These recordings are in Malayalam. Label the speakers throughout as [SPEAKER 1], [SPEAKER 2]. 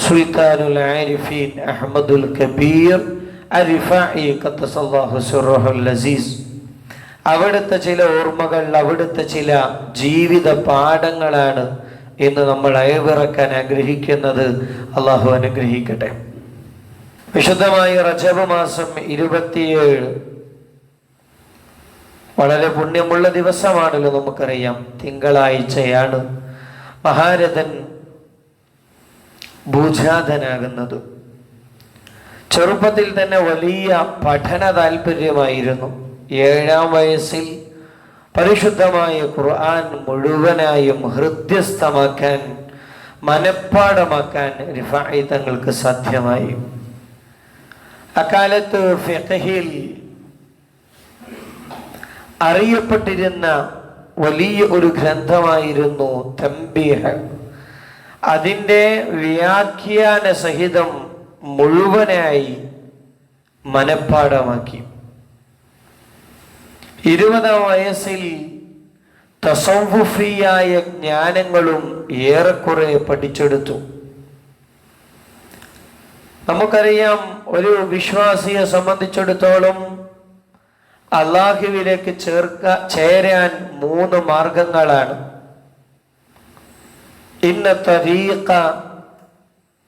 [SPEAKER 1] സുൽത്താനുൽ ആരിഫീൻ അഹ്മദുൽ കബീർ അരിഫാഇ ഖദ്ദസല്ലാഹു സിർറഹുൽ അസീസ് അവിടുത്തെ ചില ഓർമ്മകൾ, അവിടുത്തെ ചില ജീവിത പാഠങ്ങളാണ് ഇന്ന് നമ്മൾ അയവിറക്കാൻ ആഗ്രഹിക്കുന്നത്. അള്ളാഹു അനുഗ്രഹിക്കട്ടെ. വിശുദ്ധമായ റജബ് മാസം 27 വളരെ പുണ്യമുള്ള ദിവസമാണല്ലോ. നമുക്കറിയാം, തിങ്കളാഴ്ചയാണ് മഹാരഥൻ ഭൂജാതനാകുന്നത്. ചെറുപ്പത്തിൽ തന്നെ വലിയ പഠന താല്പര്യമായിരുന്നു. 7-ാം വയസ്സിൽ പരിശുദ്ധമായ ഖുർആൻ മുഴുവനായും ഹൃദ്യസ്ഥമാക്കാൻ, മനഃപ്പാഠമാക്കാൻ റിഫാഇ തങ്ങൾക്ക് സാധ്യമായി. അക്കാലത്ത് ഫിഖ്ഹിൽ അറിയപ്പെട്ടിരുന്ന വലിയ ഒരു ഗ്രന്ഥമായിരുന്നു തംബീഹ്. അതിൻ്റെ വ്യാഖ്യാന സഹിതം മുഴുവനായി മനഃപ്പാഠമാക്കി. 20-ാം വയസ്സിൽ തസവ്വുഫിയായ ജ്ഞാനങ്ങളും ഏറെക്കുറെ പഠിച്ചെടുത്തു. നമുക്കറിയാം, ഒരു വിശ്വാസിയെ സംബന്ധിച്ചിടത്തോളം അള്ളാഹുവിലേക്ക് ചേരാൻ 3 മാർഗങ്ങളാണ്. ഇന്ന തരീഖ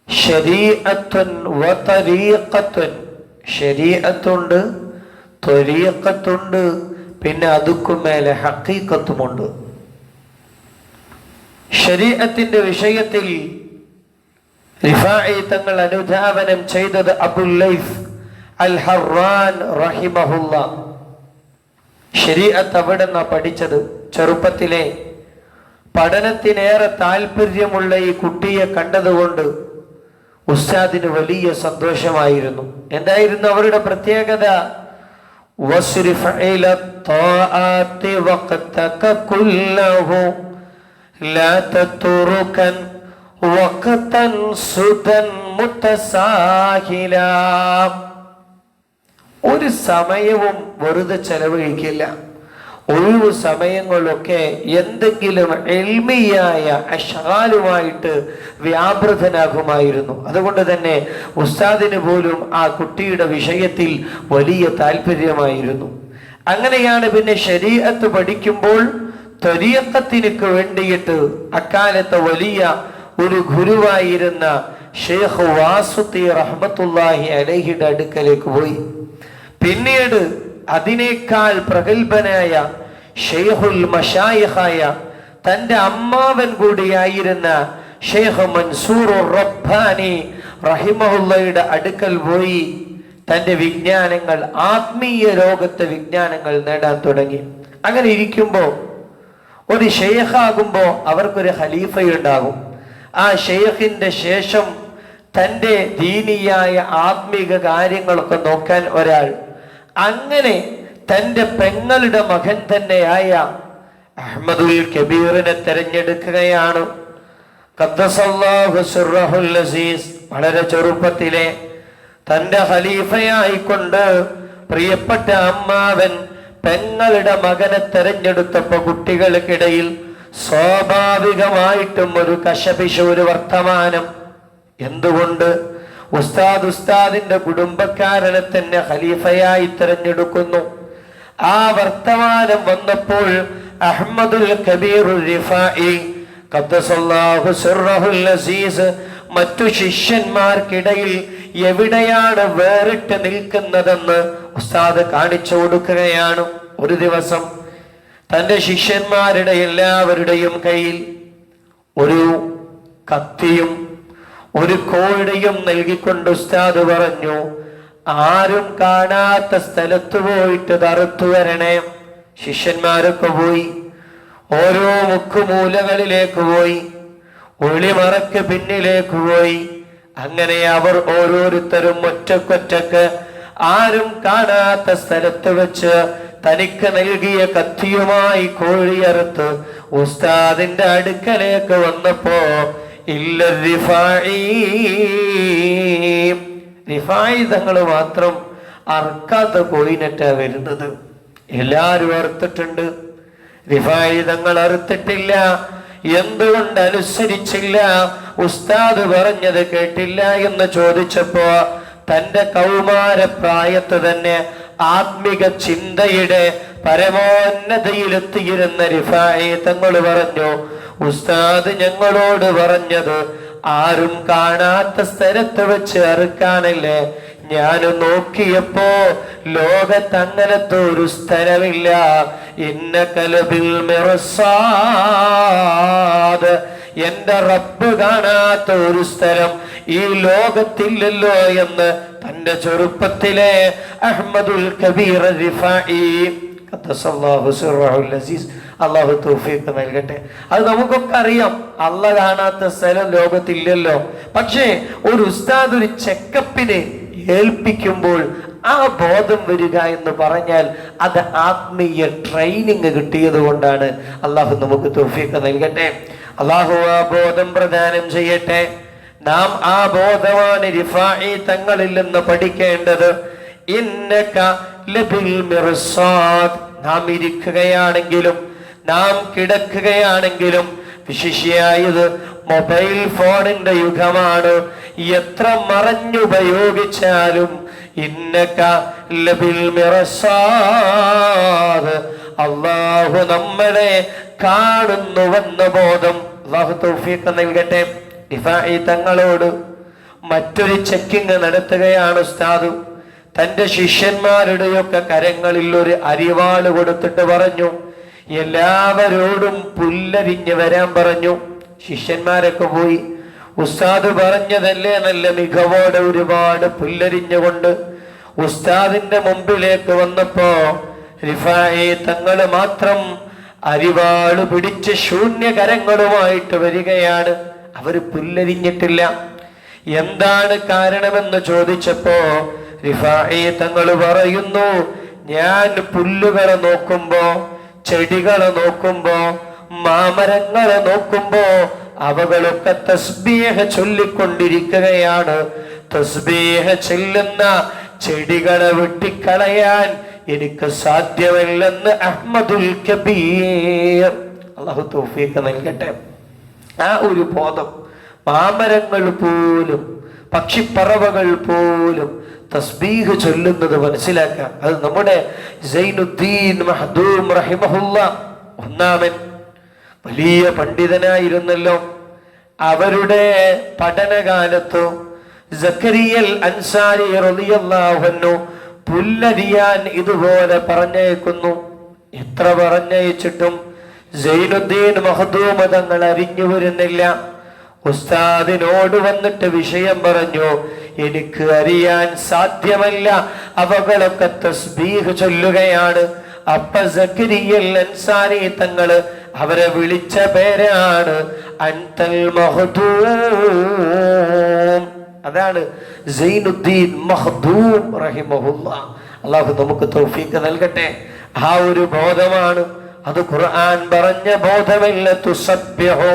[SPEAKER 1] ശരീഅത്തുൻ വ തരീഖത്തുൻ. ശരീഅത്തുണ്ട്, ത്വരീഖത്തുണ്ട്, പിന്നെ അതുക്കും മേലെ ഹഖീഖത്തുമുണ്ട്. ശരീഅത്തിന്റെ വിഷയത്തിൽ റിഫാഇ തങ്ങൾ അനുധാവനം ചെയ്തത് അബുൽ ലൈഫ് അൽ ഹറാൻ റഹിമഹുല്ലാ. ശരീഅത്ത് അവിടെ നിന്നാ പഠിച്ചത്. ചെറുപ്പത്തിലെ പഠനത്തിനേറെ താല്പര്യമുള്ള ഈ കുട്ടിയെ കണ്ടതുകൊണ്ട് ഉസ്താദിന് വലിയ സന്തോഷമായിരുന്നു. എന്തായിരുന്നു അവരുടെ പ്രത്യേകത? വസ്രിഫ് ഇല ത്വാഅത്തി വഖതക കുല്ലഹു ലാ തത്റുകൻ വഖതൻ സുദൻ മുതസാഹിലാ. ഒരു സമയവും വെറുതെ ചെലവഴിക്കില്ല. ഒഴിവു സമയങ്ങളിലൊക്കെ എന്തെങ്കിലും ഇൽമിയായ അശ്ഗാലുമായിട്ട് വ്യാപൃതനാകുമായിരുന്നു. അതുകൊണ്ട് തന്നെ ഉസ്താദിന് പോലും ആ കുട്ടിയുടെ വിഷയത്തിൽ വലിയ താല്പര്യമായിരുന്നു. അങ്ങനെയാണ് പിന്നെ ശരീഅത്ത് പഠിക്കുമ്പോൾ ത്വരീഖത്തിനു വേണ്ടിയിട്ട് അക്കാലത്തെ വലിയ ഒരു ഗുരുവായിരുന്ന ഷെയ്ഖ് വാസുത്തി റഹ്മത്തുള്ളാഹി അലൈഹിയുടെ അടുക്കലേക്ക് പോയി. പിന്നീട് അതിനേക്കാൾ പ്രഗത്ഭനായ ഷെയ്ഖുൽ മശായിഖായ തൻ്റെ അമ്മാവൻ കൂടിയായിരുന്ന ഷെയ്ഖ് മൻസൂർ റബ്ബാനി റഹിമഹുള്ളയുടെ അടുക്കൽ പോയി തൻ്റെ വിജ്ഞാനങ്ങൾ, ആത്മീയ ലോകത്തെ വിജ്ഞാനങ്ങൾ നേടാൻ തുടങ്ങി. അങ്ങനെ ഇരിക്കുമ്പോൾ ഒരു ഷെയ്ഖാകുമ്പോൾ അവർക്കൊരു ഖലീഫയുണ്ടാകും. ആ ഷെയ്ഖിന്റെ ശേഷം തൻ്റെ ദീനിയായ ആത്മീക കാര്യങ്ങളൊക്കെ നോക്കാൻ ഒരാൾ. അങ്ങനെ തൻ്റെ പെങ്ങളുടെ മകൻ തന്നെയായ അഹ്മദുൽ കബീറിനെ തെരഞ്ഞെടുക്കുകയാണ്. ഖദ്ദസല്ലാഹു സിർറഹുൽ അസീസ് വളരെ ചെറുപ്പത്തിലെ തൻ്റെ ഖലീഫയായിക്കൊണ്ട് പ്രിയപ്പെട്ട അമ്മാവൻ പെങ്ങളുടെ മകനെ തെരഞ്ഞെടുത്തപ്പോൾ കുട്ടികൾക്കിടയിൽ സ്വാഭാവികമായിട്ടും ഒരു കശപിശ, ഒരു വർത്തമാനം. എന്തുകൊണ്ട്? ഉസ്താദിന്റെ കുടുംബക്കാരനെ തന്നെ ഖലീഫയായി തെരഞ്ഞെടുക്കുന്നു. ആ വർത്തമാനം വന്നപ്പോൾ അഹ്മദുൽ കബീർ റിഫാഇ ഖദ്ദസല്ലാഹു സിർറഹുൽ അസീസ് മറ്റു ശിഷ്യന്മാർക്കിടയിൽ എവിടെയാണ് വേറിട്ട് നിൽക്കുന്നതെന്ന് ഉസ്താദ് കാണിച്ചു കൊടുക്കുകയാണ്. ഒരു ദിവസം തൻ്റെ ശിഷ്യന്മാരുടെ എല്ലാവരുടെയും കയ്യിൽ ഒരു കത്തിയും ഒരു കോഴിയും നൽകിക്കൊണ്ട് ഉസ്താദ് പറഞ്ഞു, ആരും കാണാത്ത സ്ഥലത്ത് പോയിട്ട് തറുത്തു വരണേ. ശിഷ്യന്മാരൊക്കെ പോയി. ഓരോ മുക്കുമൂലകളിലേക്ക് പോയി, ഒളിമറക്ക് പിന്നിലേക്ക് പോയി. അങ്ങനെ അവർ ഓരോരുത്തരും ഒറ്റക്കൊറ്റക്ക് ആരും കാണാത്ത സ്ഥലത്ത് വെച്ച് തനിക്ക് നൽകിയ കത്തിയുമായി കോഴിയറുത്ത് ഉസ്താദിന്റെ അടുക്കലേക്ക് വന്നപ്പോ ഇല്ല റിഫായി തങ്ങൾ മാത്രം അറുക്കാത്ത കോഴിനറ്റാ വരുന്നത്. എല്ലാരും അറുത്തിട്ടുണ്ട്, റിഫായി തങ്ങൾ അറുത്തിട്ടില്ല. എന്തുകൊണ്ട് അനുസരിച്ചില്ല, ഉസ്താദ് പറഞ്ഞത് കേട്ടില്ല എന്ന് ചോദിച്ചപ്പോ തന്റെ കൗമാരപ്രായത്ത് തന്നെ ആത്മിക ചിന്തയുടെ പരമോന്നതയിലെത്തിയിരുന്ന റിഫായി തങ്ങൾ പറഞ്ഞു, ഉസ്താദ് ഞങ്ങളോട് പറഞ്ഞത് ആരും കാണാത്ത സ്ഥലത്ത് വെച്ച് അറുക്കാനല്ലേ. ഞാൻ നോക്കിയപ്പോ ലോകത്ത് അങ്ങനത്തെ ഒരു സ്ഥലമില്ല. ഇന്നകലബിൽ മിർസാദ്, എന്റെ റബ്ബ് കാണാത്ത ഒരു സ്ഥലം ഈ ലോകത്തില്ലല്ലോ എന്ന് തന്റെ ചെറുപ്പത്തിലെ അഹ്മദുൽ കബീർ റിഫായി അള്ളാഹു തൗഫീഖ് നൽകട്ടെ. അത് നമുക്കൊക്കെ അറിയാം, അള്ളാഹ് കാണാത്ത സ്ഥലം ലോകത്തില്ലല്ലോ. പക്ഷേ ഒരു ഉസ്താദ് ഒരു ചെക്കപ്പിന് ഏൽപ്പിക്കുമ്പോൾ ആ ബോധം വരിക എന്ന് പറഞ്ഞാൽ അത് ആത്മീയ ട്രെയിനിങ് കിട്ടിയത് കൊണ്ടാണ്. അള്ളാഹു നമുക്ക് തൗഫീഖ് നൽകട്ടെ. അള്ളാഹു ആ ബോധം പ്രദാനം ചെയ്യട്ടെ. നാം ആ ബോധമാണ് റിഫായി തങ്ങളിൽ നിന്ന് പഠിക്കേണ്ടത്. ഇന്നക ലബിൽ മിർസാദ്, നാം ഇരിക്കുകയാണെങ്കിലും നാം കിടക്കുകയാണെങ്കിലും, വിശേഷിയായത് മൊബൈൽ ഫോണിന്റെ യുഗമാണ്. എത്ര മറഞ്ഞുപയോഗിച്ചാലും ഇന്നക ലബിൽ മിർസാദ്, അല്ലാഹു നമ്മളെ കാണുന്നുവെന്ന ബോധം. അല്ലാഹു തൗഫീഖ് നൽകട്ടെ. റിഫായി തങ്ങളോട് മറ്റൊരു ചെക്കിങ് നടത്തുകയാണ് ഉസ്താദ്. തന്റെ ശിഷ്യന്മാരുടെയൊക്കെ കരങ്ങളിൽ ഒരു അരിവാള് കൊടുത്തിട്ട് പറഞ്ഞു, എല്ലാവരോടും പുല്ലരിഞ്ഞ് വരാൻ പറഞ്ഞു. ശിഷ്യന്മാരൊക്കെ പോയി. ഉസ്താദ് പറഞ്ഞതല്ലേ നല്ല മികവോടെ ഒരുപാട് പുല്ലരിഞ്ഞുകൊണ്ട് ഉസ്താദിന്റെ മുമ്പിലേക്ക് വന്നപ്പോ റിഫായി തങ്ങള് മാത്രം അരിവാള് പിടിച്ച് ശൂന്യകരങ്ങളുമായിട്ട് വരികയാണ്. അവര് പുല്ലരിഞ്ഞിട്ടില്ല. എന്താണ് കാരണമെന്ന് ചോദിച്ചപ്പോ റിഫായി തങ്ങൾ പറയുന്നു, ഞാൻ പുല്ലുകളെ നോക്കുമ്പോ, ചെടികളെ നോക്കുമ്പോ, മാമരങ്ങളെ നോക്കുമ്പോ അവകളൊക്കെ തസ്ബീഹ് ചൊല്ലിക്കൊണ്ടിരിക്കുകയാണ്. തസ്ബീഹ് ചൊല്ലുന്ന ചെടികളെ വെട്ടിക്കളയാൻ എനിക്ക് സാധ്യമല്ലെന്ന് അഹ്മദുൽ കബീർ, അല്ലാഹു തൗഫീഖ് നൽകട്ടെ. ആ ഒരു ബോധം, മാമരങ്ങൾ പോലും പക്ഷിപ്പറവകൾ പോലും തസ്ബീഹ് ചൊല്ലുന്നത് മനസ്സിലാക്കാം. അത് നമ്മുടെ സൈനുദ്ദീൻ മഹ്ദൂം റഹിമഹുല്ലാ, ഒന്നാമൻ വലിയ പണ്ഡിതനായിരുന്നല്ലോ. അവരുടെ പഠനകാലത്ത് സക്കരിയൽ അൻസാരി റളിയല്ലാഹു അൻഹു പുല്ലരിയാൻ ഇതുപോലെ പറഞ്ഞേക്കുന്നു. എത്ര പറഞ്ഞയച്ചിട്ടും സൈനുദ്ദീൻ മഖ്ദൂം തങ്ങൾ അറിഞ്ഞു വരുന്നില്ല. ഉസ്താദിനോട് വന്നിട്ട് വിഷയം പറഞ്ഞു, എനിക്ക് അറിയാൻ സാധ്യമല്ല, അവകളൊക്കെ തസ്ബീഹ് ചൊല്ലുകയാണ്. അപ്പ സക്കരിയൽ അൻസാരി തങ്ങള് അവരെ വിളിച്ച പേരാണ് അൻതൽ മഖ്ദൂം. അതാണ് സൈനുദ്ദീൻ മഖ്ദൂം റഹിമഹുല്ലാഹ്. അല്ലാഹു നമുക്ക് തൗഫീഖ് നൽകട്ടെ. ആ ഒരു ബോധമാണ്. അത് ഖുർആൻ പറഞ്ഞ ബോധമല്ല. തുസബ്ബിഹു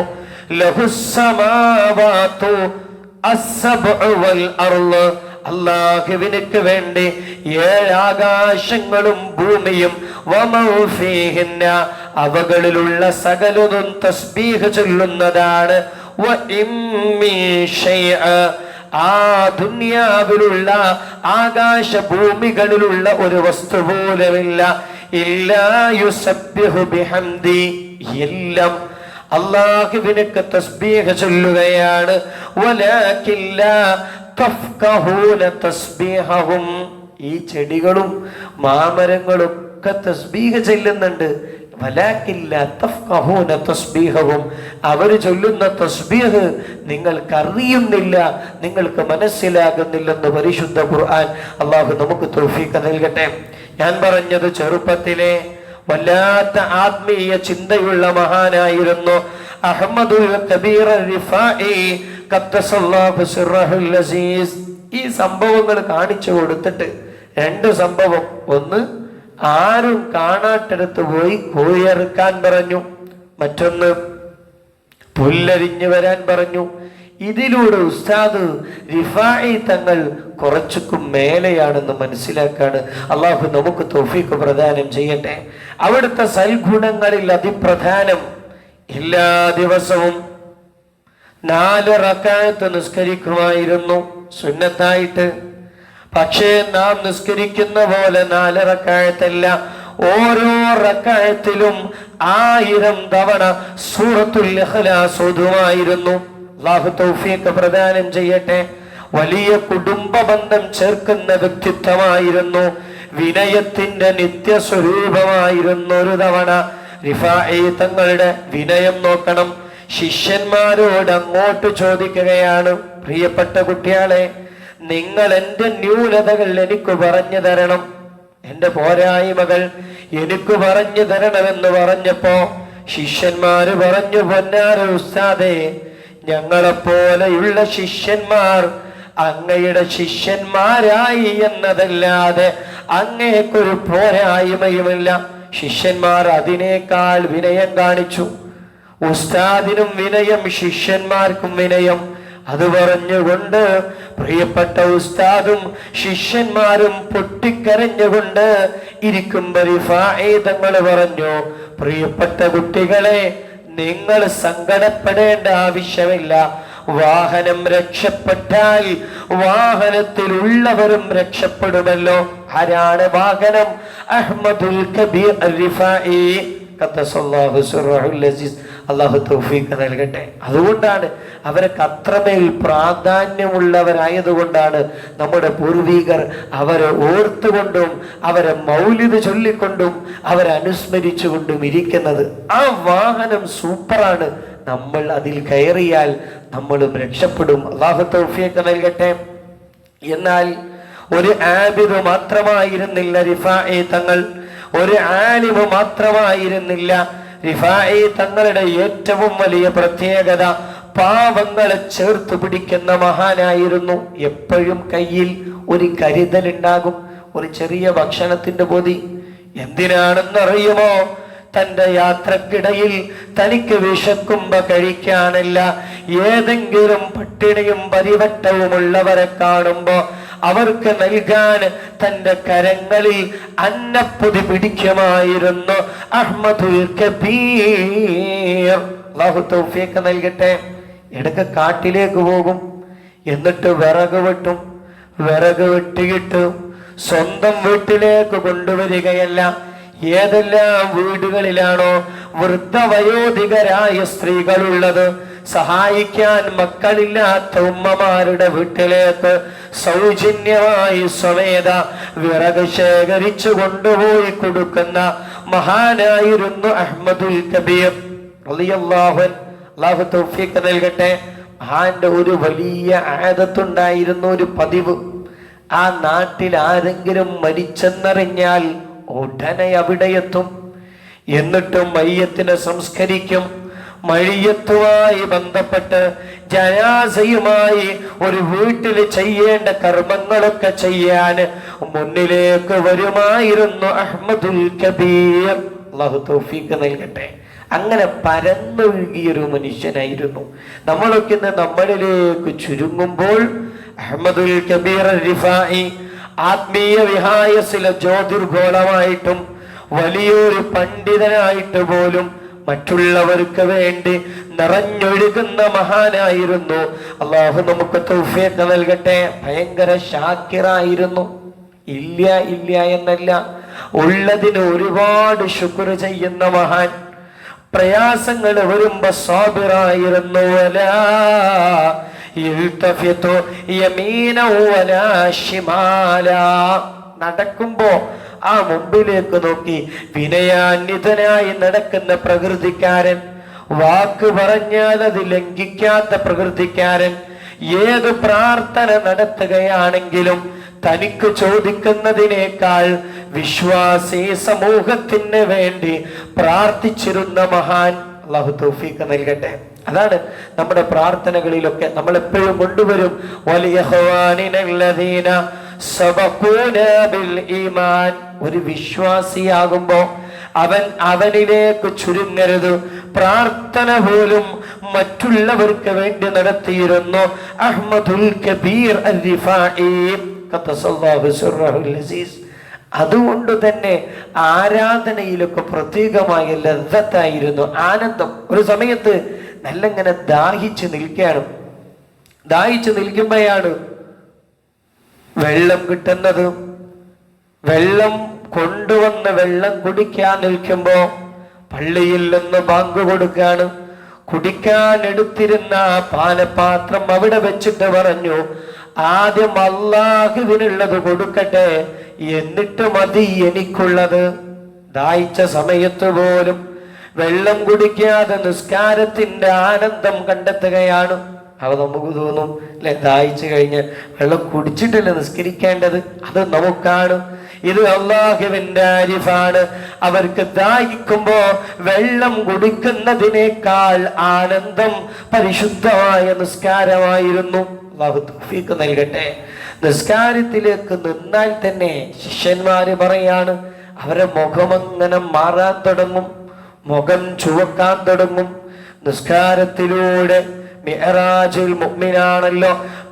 [SPEAKER 1] ലഹുസ്സമാവാതു അസ്സബ്ഉ വൽ അർള്, അല്ലാഹുവിനക്ക് വേണ്ടി 7 ആകാശങ്ങളും ഭൂമിയും വമൗ ഫീഹിന്ന, അവകളിലുള്ള സകലതും തസ്ബീഹ് ചൊല്ലുന്നതാണ്. വഇം മിൻ ശൈഅ, ആ ദുനിയാവിലുള്ള ആകാശ ഭൂമികളിലുള്ള ഒരു വസ്തു പോലുമില്ല, ഇല്ലാ യുസബ്ബിഹു ബിഹംദി, എല്ലാം അല്ലാഹുവിനക്ക് തസ്ബീഹ് ചൊല്ലുകയാണ്. വലാകിൻ ലാ തഫ്ഖഹൂന തസ്ബീഹഹും, ഈ ചെടികളും മാമരങ്ങളും ഒക്കെ തസ്ബീഹ് ചൊല്ലുന്നുണ്ട്. വലാകിൻ ലാ തഫ്ഖഹൂന തസ്ബീഹഹും, അവർ ചൊല്ലുന്ന തസ്ബീഹ് നിങ്ങൾക്ക് അറിയുന്നില്ല, നിങ്ങൾക്ക് മനസ്സിലാകുന്നില്ലെന്ന് പരിശുദ്ധ ഖുർആൻ. അല്ലാഹു നമുക്ക് തൗഫീഖ് നൽകട്ടെ. ഞാൻ പറഞ്ഞത് ചെറുപ്പത്തിലെ വല്ലാത്ത ആത്മീയ ചിന്തയുള്ള മഹാനായിരുന്നു അഹ്മദുൽ കബീർ റിഫായി ഖദ്ദസല്ലാഹു സിർറഹുൽ അസീസ്. ഈ സംഭവങ്ങൾ കാണിച്ചു കൊടുത്തിട്ട് 2 സംഭവം. ഒന്ന്, ആരും കാണാട്ടിടത്ത് പോയി കോഴിയറുക്കാൻ പറഞ്ഞു. മറ്റൊന്ന്, പുല്ലരിഞ്ഞു വരാൻ പറഞ്ഞു. ഇതിലൂടെ ഉസ്താദ് റിഫായി തങ്ങൾ കുറച്ചൊക്കെ മേലെയാണെന്ന് മനസ്സിലാക്കാണ്. അള്ളാഹു നമുക്ക് തൗഫീഖ് പ്രദാനം ചെയ്യട്ടെ. അവിടുത്തെ സൽഗുണങ്ങളിൽ അതിപ്രധാനം എല്ലാ ദിവസവും 4 റക്അത്ത് നിസ്കരിക്കുമായിരുന്നു സുന്നത്തായിട്ട്. പക്ഷേ നാം നിസ്കരിക്കുന്ന പോലെ 4 റക്അത്തല്ല, ഓരോ റക്അത്തിലും 1000 തവണ സൂറത്തുൽ ഇഖ്ലാസ് ഓതുമായിരുന്നു. അല്ലാഹു തൗഫീഖ് പ്രദാനം ചെയ്യട്ടെ. വലിയ കുടുംബ ബന്ധം ചേർക്കുന്ന വ്യക്തിത്വമായിരുന്നു, വിനയത്തിന്റെ നിത്യസ്വരൂപമായിരുന്നു. ഒരു തവണ റിഫാഈ തങ്ങളുടെ വിനയം നോക്കണം. ശിഷ്യന്മാരോട് അങ്ങോട്ട് ചോദിക്കുകയാണ്, പ്രിയപ്പെട്ട കുട്ടികളെ, നിങ്ങൾ എൻ്റെ ന്യൂനതകൾ എനിക്ക് പറഞ്ഞു തരണം, എൻ്റെ പോരായ്മകൾ എനിക്ക് പറഞ്ഞു തരണമെന്ന് പറഞ്ഞപ്പോ ശിഷ്യന്മാര് പറഞ്ഞു, പൊന്നാര ഉസ്താദേ, ഞങ്ങളെപ്പോലെയുള്ള ശിഷ്യന്മാർ അങ്ങയുടെ ശിഷ്യന്മാരായി എന്നതല്ലാതെ അങ്ങേക്കൊരു പോരായ്മയുമില്ല. ശിഷ്യന്മാർ അതിനേക്കാൾ വിനയം കാണിച്ചു. ഉസ്താദിനും വിനയം, ശിഷ്യന്മാർക്കും വിനയം. അത് പറഞ്ഞുകൊണ്ട് പ്രിയപ്പെട്ട ഉസ്താദും ശിഷ്യന്മാരും പൊട്ടിക്കരഞ്ഞുകൊണ്ട് ഇരിക്കുമ്പോ റിഫാഈ തങ്ങൾ പറഞ്ഞു, പ്രിയപ്പെട്ട കുട്ടികളെ, നിങ്ങൾ സങ്കടപ്പെടേണ്ട ആവശ്യമില്ല. വാഹനം രക്ഷപ്പെട്ടാൽ വാഹനത്തിലുള്ളവരും രക്ഷപ്പെടുമല്ലോ. ആരാണ് വാഹനം? അഹ്മദുൽ കബീർ റിഫാഈ ഖദ്ദസല്ലാഹു സിർറഹുൽ അസീസ്. അല്ലാഹു തൗഫീഖ് നൽകട്ടെ. അതുകൊണ്ടാണ് അവരൊക്കെ അത്രമേൽ പ്രാധാന്യമുള്ളവരായതുകൊണ്ടാണ് നമ്മുടെ പൂർവികർ അവരെ ഓർത്തുകൊണ്ടും അവരെ മൗലിദ് ചൊല്ലിക്കൊണ്ടും അവരെ അനുസ്മരിച്ചുകൊണ്ടും ഇരിക്കുന്നത്. ആ വാഹനം സൂപ്പറാണ്. നമ്മൾ അതിൽ കയറിയാൽ നമ്മളും രക്ഷപ്പെടും. അല്ലാഹു തൗഫീഖ് നൽകട്ടെ. എന്നാൽ ഒരു ആബിദ് മാത്രമായിരുന്നില്ല റിഫാഈ തങ്ങൾ, ഒരു ആലിമ് മാത്രമായിരുന്നില്ല. റിഫാഈ തങ്ങളുടെ ഏറ്റവും വലിയ പ്രത്യേകത പാവങ്ങളെ ചേർത്ത് പിടിക്കുന്ന മഹാനായിരുന്നു. എപ്പോഴും കയ്യിൽ ഒരു കരുതലുണ്ടാകും, ഒരു ചെറിയ ഭക്ഷണത്തിന്റെ പൊതി. എന്തിനാണെന്നറിയുമോ? തന്റെ യാത്രക്കിടയിൽ തനിക്ക് വിശക്കുമ്പോ കഴിക്കാനില്ല, ഏതെങ്കിലും പട്ടിണിയും പരിവട്ടവുമുള്ളവരെ കാണുമ്പോ അവർക്ക് നൽകാൻ തന്റെ കരങ്ങളിൽ അന്നപ്പൊതി പിടിക്കുമായിരുന്നു അഹ്മദുൽ കബീർ. അല്ലാഹു തൗഫീഖ് നൽകട്ടെ. ഇടയ്ക്ക് കാട്ടിലേക്ക് പോകും, എന്നിട്ട് വിറക് വെട്ടും. വിറക് വെട്ടിയിട്ട് സ്വന്തം വീട്ടിലേക്ക് കൊണ്ടുവരികയല്ല, ഏതെല്ലാം വീടുകളിലാണോ വൃദ്ധവയോധികരായ സ്ത്രീകളുള്ളത്, സഹായിക്കാൻ മക്കളില്ലാത്ത ഉമ്മമാരുടെ വീട്ടിലേക്ക് സൗജന്യമായി സ്വമേധ വിറക് ശേഖരിച്ചു കൊണ്ടുപോയി കൊടുക്കുന്ന മഹാനായിരുന്നു അഹ്മദുൽ കബീർ റളിയല്ലാഹു അൻഹു. അല്ലാഹു തൗഫീഖ് നൽകട്ടെ. മഹാന്റെ ഒരു വലിയ ആദത്തുണ്ടായിരുന്നു, ഒരു പതിവ്. ആ നാട്ടിൽ ആരെങ്കിലും മരിച്ചെന്നറിഞ്ഞാൽ ഉടനെ അവിടെ എത്തും. എന്നിട്ട് മയ്യത്തിനെ സംസ്കരിക്കും. മയ്യത്തുമായി ബന്ധപ്പെട്ട് ജനാസയുമായി ഒരു വീട്ടിൽ ചെയ്യേണ്ട കർമ്മങ്ങളൊക്കെ ചെയ്യാൻ മുന്നിലേക്ക് വരുമായിരുന്നു അഹ്മദുൽ കബീർ. അല്ലാഹു തൗഫീഖ് നൽകട്ടെ. അങ്ങനെ പരന്നൊഴുകിയൊരു മനുഷ്യനായിരുന്നു. നമ്മളൊക്കെ ഇന്ന് നമ്മളിലേക്ക് ചുരുങ്ങുമ്പോൾ അഹ്മദുൽ കബീർ റിഫാഈ ആത്മീയ വിഹായസിലെ ജ്യോതിർഗോളമായിട്ടും വലിയൊരു പണ്ഡിതനായിട്ട് പോലും മറ്റുള്ളവർക്ക് വേണ്ടി നിറഞ്ഞൊഴുകുന്ന മഹാനായിരുന്നു. അള്ളാഹു നമുക്ക് തൗഫീഖ് നൽകട്ടെ. ഭയങ്കര ഷാക്കിറായിരുന്നു. ഇല്ല ഇല്ല എന്നല്ല, ഉള്ളതിന് ഒരുപാട് ശുക്ർ ചെയ്യുന്ന മഹാൻ. പ്രയാസങ്ങൾ വരുമ്പോ സാബിറായിരുന്നു. വലാ യൽതഫിതു യമീനൻ വലാ ശിമാലാ. നടക്കുമ്പോ ആ മുമ്പിലേക്ക് നോക്കി വിനയാന്വിതനായി നടക്കുന്ന പ്രകൃതിക്കാരൻ, വാക്ക് പറഞ്ഞാൽ അത് ലംഘിക്കാത്ത പ്രകൃതിക്കാരൻ. ഏത് പ്രാർത്ഥന നടത്തുകയാണെങ്കിലും തനിക്ക് ചോദിക്കുന്നതിനേക്കാൾ വിശ്വാസി സമൂഹത്തിന് വേണ്ടി പ്രാർത്ഥിച്ചിരുന്ന മഹാൻ. അല്ലാഹു തൗഫീഖ് നൽകട്ടെ. അതാണ് നമ്മുടെ പ്രാർത്ഥനകളിലൊക്കെ നമ്മൾ എപ്പോഴും കൊണ്ടുവരും, വലിയഹ്വാനിനല്ലദീന സബഖൂനാ ബിൽ ഈമാൻ. ഒരു വിശ്വാസിയാകുമ്പോ അവനിലേക്ക് ചുരുങ്ങരുത്. പ്രാർത്ഥന പോലും മറ്റുള്ളവർക്ക് വേണ്ടി നടത്തിയിരുന്നു അഹ്മദുൽ കബീർ റിഫാഈ ഖദ്ദസല്ലാഹു സിർറഹുൽ അസീസ്. അതുകൊണ്ട് തന്നെ ആരാധനയിലൊക്കെ പ്രത്യേകമായ ലദ്ദത്തായിരുന്നു, ആനന്ദം. ഒരു സമയത്ത് നല്ലങ്ങനെ ദാഹിച്ചു നിൽക്കുകയാണ്. ദാഹിച്ചു നിൽക്കുമ്പോഴാണ് വെള്ളം കിട്ടുന്നത്. വെള്ളം കൊണ്ടുവന്ന് വെള്ളം കുടിക്കാൻ നിൽക്കുമ്പോ പള്ളിയിൽ നിന്ന് ബാങ്ക് കൊടുക്കാണ്. കുടിക്കാൻ എടുത്തിരുന്ന പാനപാത്രം അവിടെ വെച്ചിട്ട് പറഞ്ഞു, ആദ്യം അല്ലാഹുവിനുള്ളത് കൊടുക്കട്ടെ, എന്നിട്ട് മതി എനിക്കുള്ളത്. ദാഹിച്ച സമയത്ത് പോലും വെള്ളം കുടിക്കാതെ നിസ്കാരത്തിന്റെ ആനന്ദം കണ്ടെത്തുകയാണ്. അവ നമുക്ക് തോന്നും അല്ലെ, ദാഹിച്ചു കഴിഞ്ഞ് വെള്ളം കുടിച്ചിട്ടല്ലേ നിസ്കരിക്കേണ്ടത്, അത് നമുക്കാണ്. ഇത് അല്ലാഹുവിന്റെ ആരിഫാണ്. അവർക്ക് ദാഹിക്കുമ്പോ വെള്ളം കുടിക്കുന്നതിനേക്കാൾ ആനന്ദം പരിശുദ്ധമായ നിസ്കാരമായിരുന്നു. അല്ലാഹു തൗഫീഖ് നൽകട്ടെ. നിസ്കാരത്തിലേക്ക് നിന്നാൽ തന്നെ ശിഷ്യന്മാര് പറയാണ്, അവരെ മുഖമങ്ങനെ മാറാൻ തുടങ്ങും, മുഖം ചുവക്കാൻ തുടങ്ങും. നിസ്കാരത്തിലൂടെ മിഅ്റാജുൽ മുഅ്മിനാണല്ലോ,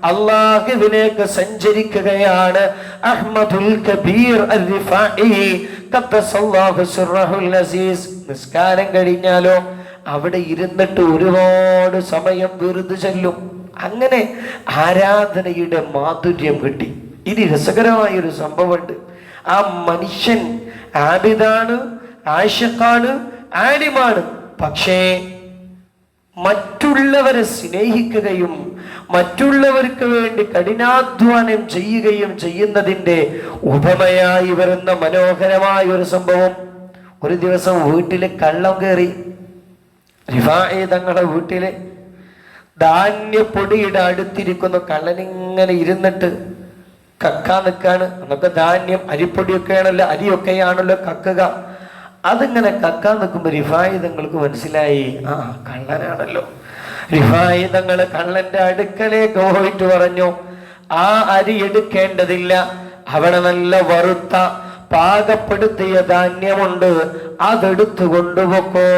[SPEAKER 1] അല്ലാഹുവിലേക്ക് സഞ്ചരിക്കുകയാണ്. അഹ്മദുൽ കബീർ അർ-റിഫാഇ ഖദ്ദസല്ലാഹു സിർറഹുൽ അസീസ്. നിസ്കാരം കഴിഞ്ഞാലോ അവിടെ ഇരുന്നിട്ട് ഒരുപാട് സമയം വെറുതെ ചെല്ലും. അങ്ങനെ ആരാധനയുടെ മാധുര്യം കിട്ടി. ഇനി രസകരമായൊരു സംഭവമുണ്ട്. ആ മനുഷ്യൻ ആബിദാണ്, ആശിഖാണ്, ആലിമാണ്. പക്ഷേ മറ്റുള്ളവരെ സ്നേഹിക്കുകയും മറ്റുള്ളവർക്ക് വേണ്ടി കഠിനാധ്വാനം ചെയ്യുകയും ചെയ്യുന്നതിൻ്റെ ഉപമയായി വരുന്ന മനോഹരമായ ഒരു സംഭവം. ഒരു ദിവസം വീട്ടിലെ കള്ളം കയറി. റിഫാഇ തങ്ങളുടെ വീട്ടിലെ ധാന്യപ്പൊടിയുടെ അടുത്തിരിക്കുന്ന കള്ളനിങ്ങനെ ഇരുന്നിട്ട് കക്കാൻ നിൽക്കാണ്. അന്നൊക്കെ ധാന്യം അരിപ്പൊടിയൊക്കെയാണല്ലോ, അരിയൊക്കെയാണല്ലോ കക്കുക. അതിങ്ങനെ കക്കാൻ നിൽക്കുമ്പോ റിഫായി തങ്ങൾക്ക് മനസ്സിലായി, ആ കള്ളനാണല്ലോ. റിഫായി തങ്ങള് കള്ളന്റെ അടുക്കലേക്ക് പോയിട്ട് പറഞ്ഞു, ആ അരി എടുക്കേണ്ടതില്ല, അവിടെ നല്ല വറുത്ത പാകപ്പെടുത്തിയ ധാന്യമുണ്ട്, അതെടുത്തു കൊണ്ടുപോക്കോ.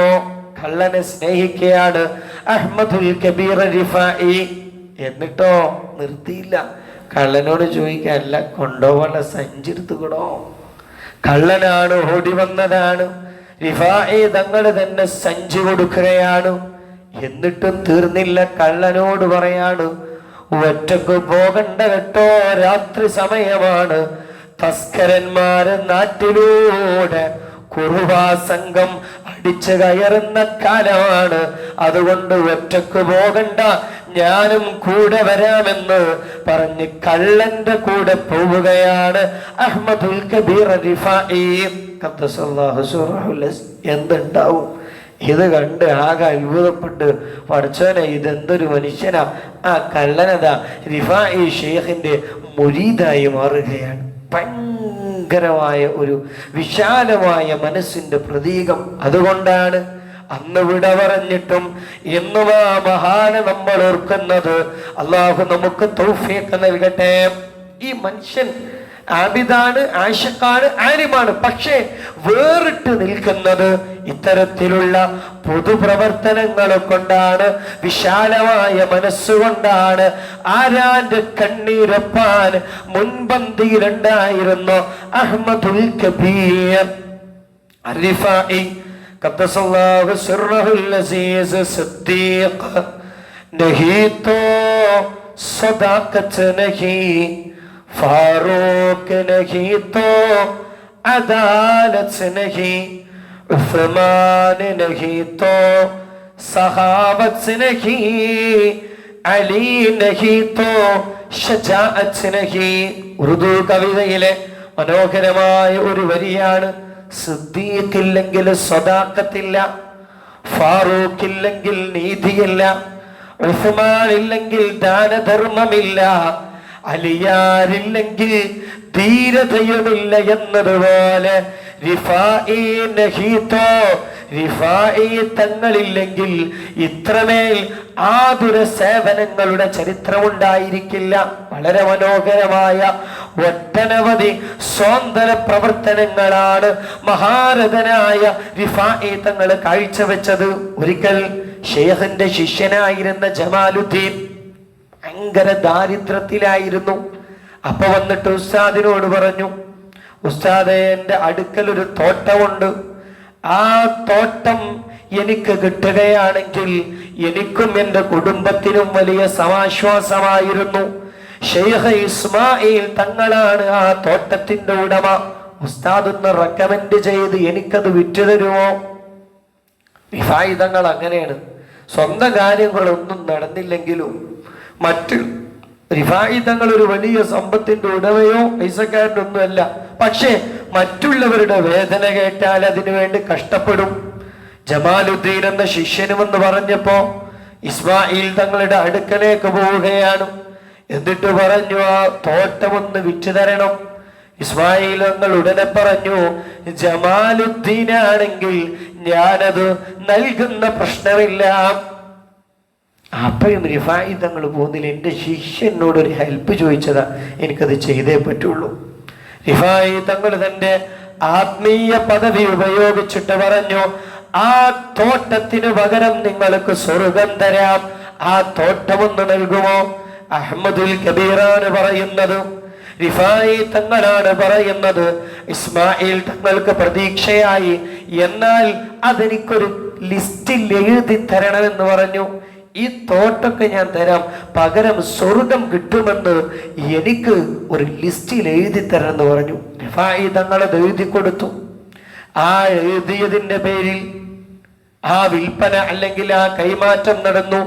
[SPEAKER 1] കള്ളനെ സ്നേഹിക്കുകയാണ് അഹ്മദുൽ കബീർ റിഫാഇ. എന്നിട്ടോ നിർത്തിയില്ല, കള്ളനോട് ചോദിക്കല്ല, കൊണ്ടുപോകാനുള്ള സഞ്ചിരുത്തുകൂടോ. കള്ളനാണ്, ഓടി വന്നതാണ്. റിഫാഇ തങ്ങൾ തന്നെ സഞ്ചി കൊടുക്കുകയാണ്. എന്നിട്ടും തീർന്നില്ല, കള്ളനോട് പറയാണ്, ഒറ്റക്ക് പോകണ്ട കേട്ടോ, രാത്രി സമയമാണ്, തസ്കരന്മാര് നാട്ടിലൂടെ കുറുവാ സംഘം അടിച്ചു കയറുന്ന കാലമാണ്, അതുകൊണ്ട് ഒറ്റക്ക് പോകണ്ട, ഞാനും കൂടെ വരാമെന്ന് പറഞ്ഞ് കള്ളന്റെ കൂടെ പോവുകയാണ് അഹ്മദുൽ കബീർ റിഫാഇ ഖദ്ദസല്ലാഹു സിർറഹുൽ അസീസ്. എന്തുണ്ടാവും ഇത് കണ്ട് ആകെ അത്ഭുതപ്പെട്ട്, പഠിച്ചോനെ ഇതെന്തൊരു മനുഷ്യനാ. ആ കള്ളനതാ റിഫാഇ ഷെയ്ഖിന്റെ മുരീദായി മാറുകയാണ്. ഭയങ്കരമായ ഒരു വിശാലമായ മനസ്സിന്റെ പ്രതീകം. അതുകൊണ്ടാണ് അന്ന് വിട പറഞ്ഞിട്ടും എന്നും ആ മഹാനെ നമ്മൾ ഓർക്കുന്നത്. അള്ളാഹു നമുക്ക് തൗഫീഖ് നൽകട്ടെ. ഈ മനുഷ്യൻ ആബിദാണ്, ആശിഖാണ്, ആലിമാണ്. പക്ഷേ വേറിട്ട് നിൽക്കുന്നത് ഇത്തരത്തിലുള്ള പൊതുപ്രവർത്തനങ്ങളെ കൊണ്ടാണ്, വിശാലമായ മനസ്സുകൊണ്ടാണ്. ആരാന്റെ കണ്ണീരപ്പാൻ മുൻപന്തിയിലുണ്ടായിരുന്നു അഹ്മദുൽ കബീർ റിഫാഇ ഖദ്ദസല്ലാഹു സിർറഹുൽ അസീസ് സിദ്ദീഖ്. നഹീ തോ സദാഖത്ത് നഹീ फारूक नहीं तो अदालत नहीं, उस्मान नहीं तो सहावत नहीं, अली नहीं तो ഷജാഅത്ത് നഹി. ഉറുദു കവിതയിലെ മനോഹരമായ ഒരു വരിയാണ്. സിദ്ദീഖ് ഇല്ലെങ്കിൽ സ്വദാഖത്തില്ല, ഫാറൂഖ് ഇല്ലെങ്കിൽ നീതിയില്ല, ഉസ്മാൻ ഇല്ലെങ്കിൽ ദാനധർമ്മമില്ല, അലിയാരില്ലെങ്കിൽ ധീരതയുമില്ല എന്നതുപോലെ റിഫാഇ നഹീതോ, റിഫാഇ തങ്ങളില്ലെങ്കിൽ ഇത്രമേൽ ആതുര സേവനങ്ങളുടെ ചരിത്രമുണ്ടായിരിക്കില്ല. വളരെ മനോഹരമായ ഒട്ടനവധി സ്വാതന്ത്ര്യ പ്രവർത്തനങ്ങളാണ് മഹാരഥനായ റിഫാഇ തങ്ങൾ കാഴ്ചവെച്ചത്. ഒരിക്കൽ ഷെയ്ഖിന്റെ ശിഷ്യനായിരുന്ന ജമാലുദ്ദീൻ ഭയങ്കര ദാരിദ്ര്യത്തിലായിരുന്നു. അപ്പൊ വന്നിട്ട് ഉസ്താദിനോട് പറഞ്ഞു, ഉസ്താദേ, എൻ്റെ അടുക്കൽ ഒരു തോട്ടമുണ്ട്. ആ തോട്ടം എനിക്ക് കിട്ടുകയാണെങ്കിൽ എനിക്കും എൻ്റെ കുടുംബത്തിനും വലിയ സമാശ്വാസമായിരുന്നു. ഷെയ്ഖ് ഇസ്മായിൽ തങ്ങളാണ് ആ തോട്ടത്തിന്റെ ഉടമ. ഉസ്താദ് ഒന്ന് റെക്കമെൻഡ് ചെയ്ത് എനിക്കത് വിറ്റുതരുമോ? റിഫായി തങ്ങൾ അങ്ങനെയാണ്. സ്വന്തം കാര്യങ്ങളൊന്നും നടന്നില്ലെങ്കിലും മറ്റ് റിഫായി തങ്ങൾ ഒരു വലിയ സമ്പത്തിന്റെ ഉടമയോ പൈസക്കാരനൊന്നുമല്ല. പക്ഷേ മറ്റുള്ളവരുടെ വേദന കേട്ടാൽ അതിനു വേണ്ടി കഷ്ടപ്പെടും. ജമാലുദ്ദീൻ എന്ന ശിഷ്യനുമെന്ന് പറഞ്ഞപ്പോ ഇസ്മായിൽ തങ്ങളുടെ അടുക്കലേക്ക് പോവുകയാണ്. എന്നിട്ട് പറഞ്ഞു, ആ തോട്ടമൊന്ന് വിറ്റു തരണം. ഇസ്മായിൽ തങ്ങൾ ഉടനെ പറഞ്ഞു, ജമാലുദ്ദീനാണെങ്കിൽ ഞാനത് നൽകുന്ന പ്രശ്നമില്ല. അപ്പോഴും റിഫായി തങ്ങൾ പോകുന്നില്ല. എൻ്റെ ശിഷ്യനോട് ഒരു ഹെൽപ്പ് ചോദിച്ചതാ, എനിക്കത് ചെയ്തേ പറ്റുള്ളൂ. റിഫായി തങ്ങൾ തന്റെ ആത്മീയ പദവി ഉപയോഗിച്ചിട്ട് പറഞ്ഞു, ആ തോട്ടത്തിന് പകരം നിങ്ങൾക്ക് സ്വർഗം തരാം. ആ തോട്ടമൊന്ന് നൽകുമോ? അഹ്മദുൽ കബീറാണ് പറയുന്നത്, റിഫായി തങ്ങളാണ് പറയുന്നത്. ഇസ്മായിൽ തങ്ങൾക്ക് പ്രതീക്ഷയായി. എന്നാൽ അതെനിക്കൊരു ലിസ്റ്റിൽ എഴുതി തരണമെന്ന് പറഞ്ഞു. ഈ തോട്ടൊക്കെ ഞാൻ തരാം, പകരം സ്വർഗം കിട്ടുമെന്ന് എനിക്ക് ഒരു ലിസ്റ്റിൽ എഴുതി തരണമെന്ന് പറഞ്ഞു. റിഫായി തങ്ങളത് എഴുതി കൊടുത്തു. ആ എഴുതിയതിന്റെ പേരിൽ ആ വിൽപ്പന അല്ലെങ്കിൽ ആ കൈമാറ്റം നടന്നു.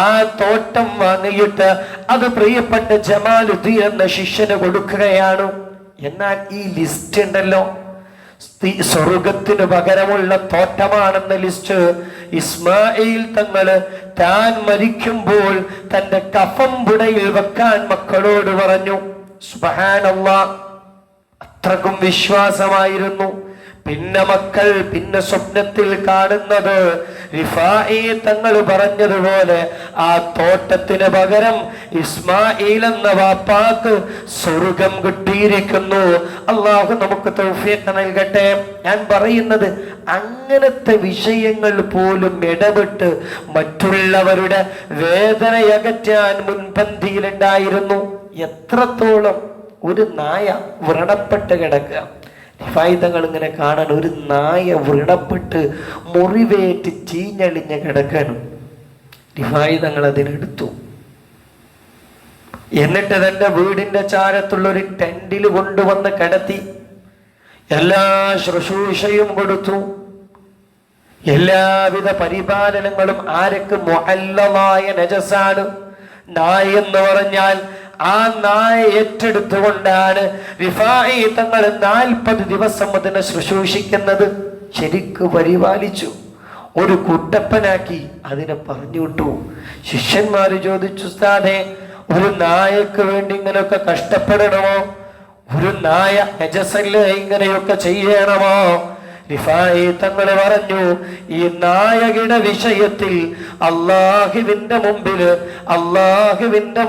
[SPEAKER 1] ആ തോട്ടം വാങ്ങിയിട്ട് അത് പ്രിയപ്പെട്ട ജമാലുദ്ദീൻ എന്ന ശിഷ്യന് കൊടുക്കുകയാണ്. എന്നാൽ ഈ ലിസ്റ്റ് ഉണ്ടല്ലോ, സ്വർഗത്തിന് പകരമുള്ള തോട്ടമാണെന്ന ലിസ്റ്റ് ഇസ്മായിൽ തങ്ങള് താൻ മരിക്കുമ്പോൾ തന്റെ കഫം പുടയിൽ വെക്കാൻ മക്കളോട് പറഞ്ഞു. സുബ്ഹാനല്ലാഹ്, അത്രക്കും വിശ്വാസമായിരുന്നു. പിന്നെ മക്കൾ പിന്നെ സ്വപ്നത്തിൽ കാണുന്നത് റിഫായി തങ്ങൾ പറഞ്ഞതുപോലെ ആ തോട്ടത്തിന് പകരം ഇസ്മായിൽ എന്ന വാപ്പാക്ക് സ്വർഗം കിട്ടിയിരിക്കുന്നു. അള്ളാഹു നമുക്ക് തൗഫീഖ് നൽകട്ടെ. ഞാൻ പറയുന്നത് അങ്ങനത്തെ വിഷയങ്ങൾ പോലും ഇടപെട്ട് മറ്റുള്ളവരുടെ വേദനയകറ്റാൻ മുൻപന്തിയിലുണ്ടായിരുന്നു. എത്രത്തോളം ഒരു നായ വ്രണപ്പെട്ട് കിടക്കുക, റിഫായിതങ്ങൾ ഇങ്ങനെ കാണാൻ ഒരു നായ വ്രണപ്പെട്ട് മുറിവേറ്റ് ചീഞ്ഞളിഞ്ഞ് കിടക്കണം. റിഫായിതങ്ങൾ അതിനെടുത്തു. എന്നിട്ട് തന്റെ വീടിന്റെ ചാരത്തുള്ള ഒരു ടെന്റിൽ കൊണ്ടുവന്ന് കിടത്തി. എല്ലാ ശുശ്രൂഷയും കൊടുത്തു. എല്ലാവിധ പരിപാലനങ്ങളും. ആരൊക്കെ മുഅല്ലമായ നജസാണ്. നായ എന്ന് പറഞ്ഞാൽ ആ നായ ഏറ്റെടുത്തുകൊണ്ടാണ് റിഫായി തങ്ങൾ 40 ദിവസം അതിനെ ശുശ്രൂഷിക്കുന്നത്. ശരിക്ക് പരിപാലിച്ചു, ഒരു കുട്ടപ്പനാക്കി അതിനെ പറഞ്ഞു വിട്ടു. ശിഷ്യന്മാര് ചോദിച്ചു, ഉസ്താദേ, ഒരു നായക്ക് വേണ്ടി ഇങ്ങനെയൊക്കെ കഷ്ടപ്പെടണമോ? ഒരു നായ നജസല്ലേ ഇങ്ങനെയൊക്കെ ചെയ്യണമോ? റിഫായി തങ്ങൾ പറഞ്ഞു, ഈ നായകയുടെ വിഷയത്തിൽ അള്ളാഹുവിന്റെ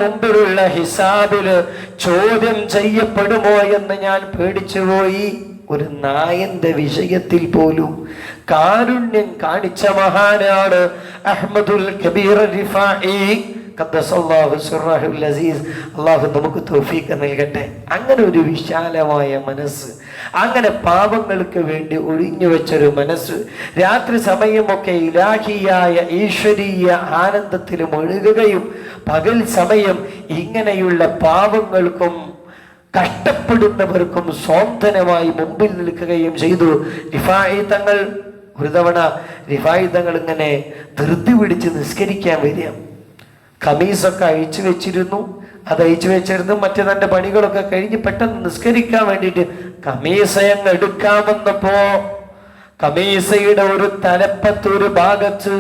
[SPEAKER 1] മുമ്പിലുള്ള ഹിസാബില് ചോദ്യം ചെയ്യപ്പെടുമോ എന്ന് ഞാൻ പേടിച്ചുപോയി. ഒരു നായന്റെ വിഷയത്തിൽ പോലും കാരുണ്യം കാണിച്ച മഹാനാണ് അഹ്മദുൽ കബീർ റിഫായി. അള്ളാഹു നമുക്ക് തൗഫീഖ് നൽകട്ടെ. അങ്ങനെ ഒരു വിശാലമായ മനസ്സ്, അങ്ങനെ പാപങ്ങൾക്ക് വേണ്ടി ഒഴിഞ്ഞു വെച്ചൊരു മനസ്സ്, രാത്രി സമയമൊക്കെ ഇലാഹിയായ ഈശ്വരീയ ആനന്ദത്തിൽ മുഴുകുകയും പകൽ സമയം ഇങ്ങനെയുള്ള പാപങ്ങൾക്കും കഷ്ടപ്പെടുന്നവർക്കും സ്വാന്തനമായി മുമ്പിൽ നിൽക്കുകയും ചെയ്തു. റിഫായി തങ്ങൾ ഒരു തവണ ഇങ്ങനെ ധൃതി പിടിച്ച് നിസ്കരിക്കാൻ വരിക. ഖമീസൊക്കെ അഴിച്ചു വെച്ചിരുന്നു. അത് അഴിച്ചു വെച്ചിരുന്നു. മറ്റേ തന്റെ പണികളൊക്കെ കഴിഞ്ഞ് പെട്ടെന്ന് നിസ്കരിക്കാൻ വേണ്ടിയിട്ട് ഖമീസയങ്ങ് എടുക്കാമെന്നപ്പോ ഖമീസയുടെ ഒരു തലപ്പത്ത് ഒരു ഭാഗത്ത്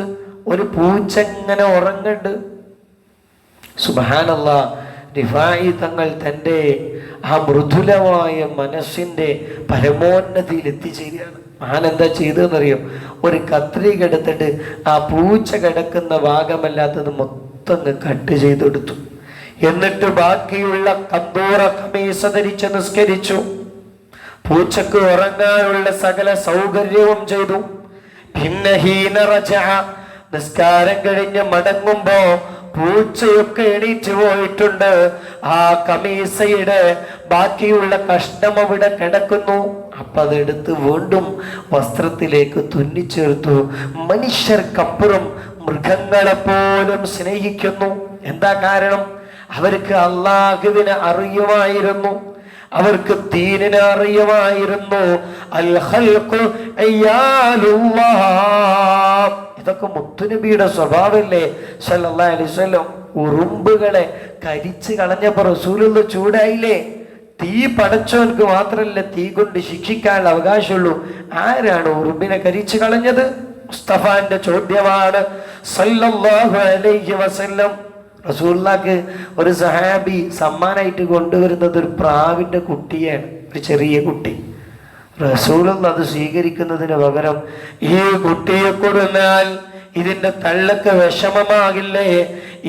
[SPEAKER 1] ഒരു പൂച്ച ഇങ്ങനെ ഉറങ്ങുന്നുണ്ട്. സുബ്ഹാനല്ലാഹ്, റിഫായി തങ്ങൾ തൻ്റെ ആ മൃദുലമായ മനസ്സിന്റെ പരമോന്നതിയിൽ എത്തിച്ചേരുകയാണ്. മഹാൻ എന്താ ചെയ്തതെന്നറിയോ? ഒരു കത്രിക എടുത്തിട്ട് ആ പൂച്ച കിടക്കുന്ന ഭാഗമല്ലാത്തത് മൊത്തം കട്ട് ചെയ്തെടുത്തു. എന്നിട്ട് ബാക്കിയുള്ള കന്തൂറ ഖമീസ ധരിച്ച് നിസ്കരിച്ചു. പൂച്ചക്ക് ഉറങ്ങാനുള്ള സകല സൗകര്യവും ചെയ്തു. പിന്നെ ഹീന റജഅ, നിസ്കാരം കഴിഞ്ഞ് മടങ്ങുമ്പോ പൂച്ചയൊക്കെ എണീറ്റ് പോയിട്ടുണ്ട്. ആ കമീസയുടെ ബാക്കിയുള്ള കഷ്ണം അവിടെ കിടക്കുന്നു. അപ്പൊ അതെടുത്ത് വീണ്ടും വസ്ത്രത്തിലേക്ക് തുന്നിച്ചേർത്തു. മനുഷ്യർക്കപ്പുറം മൃഗങ്ങളെ പോലും സ്നേഹിക്കുന്നു. എന്താ കാരണം? അവർക്ക് അല്ലാഹുവിനെ അറിയുമായിരുന്നു, അവർക്ക് ദീനിനെ അറിയുമായിരുന്നു. അൽ ഖൽഖു അയ്യാലുല്ലാഹ്. ഇതൊക്കെ മുത്തുനബിയുടെ സ്വഭാവമല്ലേ സല്ലല്ലാഹു അലൈഹി വസല്ലം. ഉറുമ്പുകളെ കരിച്ച് കളഞ്ഞപ്പോ റസൂലുള്ള ചൂടായില്ലേ? തീ പടച്ചവർക്ക് മാത്രമല്ല തീ കൊണ്ട് ശിക്ഷിക്കാനുള്ള അവകാശമുള്ളൂ. ആരാണ് ഉറുമ്പിനെ കരിച്ചു കളഞ്ഞത്? മുസ്തഫാന്റെ ചോദ്യമാണ് സല്ലല്ലാഹു അലൈഹി വസല്ലം. റസൂലുള്ളാഹിക്ക് ഒരു സഹാബി സമ്മാനായിട്ട് കൊണ്ടുവരുന്നത് ഒരു പ്രാവിന്റെ കുട്ടിയാണ്, ഒരു ചെറിയ കുട്ടി. റസൂലുള്ള അത് സ്വീകരിക്കുന്നതിന് പകരം ഈ കുട്ടിയെ കൊടുന്നാൽ ഇതിന്റെ തള്ളക്ക് വിഷമമാകില്ലേ,